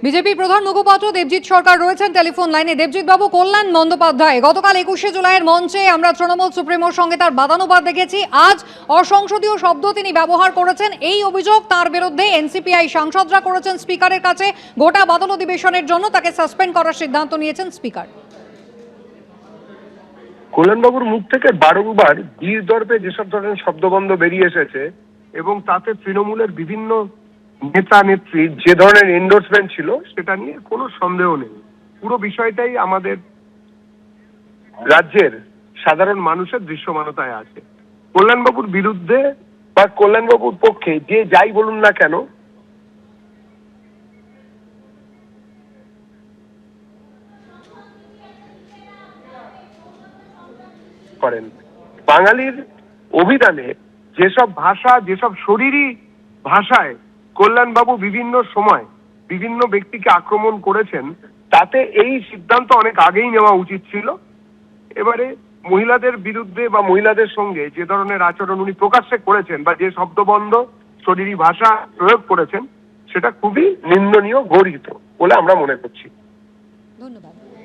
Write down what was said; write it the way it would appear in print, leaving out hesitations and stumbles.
BJP প্রধান মুখপাত্র দেবজিৎ সরকার রয়েছেন টেলিফোন লাইনে। দেবজিৎ বাবু, কল্যাণ বন্দ্যোপাধ্যায় গতকাল 21শে জুলাইয়ের মঞ্চে আমরা তৃণমূল সুপ্রিমোর সঙ্গে তার বাদানুবাদ দেখেছি। আজ অসংসদীয় শব্দ তিনি ব্যবহার করেছেন, এই অভিযোগ তার বিরুদ্ধে। এনসিপিআই সাংসদরা করেছেন স্পিকারের কাছে। গোটা বাদল অধিবেশনের জন্য তাকে সাসপেন্ড করার সিদ্ধান্ত নিয়েছেন স্পিকার। কল্যাণবাবুর মুখ থেকে বারংবার বীর দর্পে যেসব ধরনের শব্দবন্ধ বেরিয়ে এসেছে এবং তাতে তৃণমূলের বিভিন্ন নেতা নেত্রীর যে ধরনের এন্ডোর্সমেন্ট ছিল সেটা নিয়ে কোনো সন্দেহ নেই। পুরো বিষয়টাই আমাদের রাজ্যের সাধারণ মানুষের দৃশ্যমানতায় আছে। কল্যাণবাবুর বিরুদ্ধে বা কল্যাণবাবুর পক্ষে যে যাই বলুন না কেন, করেন বাঙালির অভিধানে যেসব ভাষা, যেসব শরীরী ভাষায় কল্যাণবাবু বিভিন্ন সময় বিভিন্ন ব্যক্তিকে আক্রমণ করেছেন, তাতে এই সিদ্ধান্ত অনেক আগেই নেওয়া উচিত ছিল। এবারে মহিলাদের বিরুদ্ধে বা মহিলাদের সঙ্গে যে ধরনের আচরণ উনি প্রকাশ্যে করেছেন বা যে শব্দবন্ধ শরীরী ভাষা প্রয়োগ করেছেন, সেটা খুবই নিন্দনীয়, গর্হিত বলে আমরা মনে করছি। ধন্যবাদ।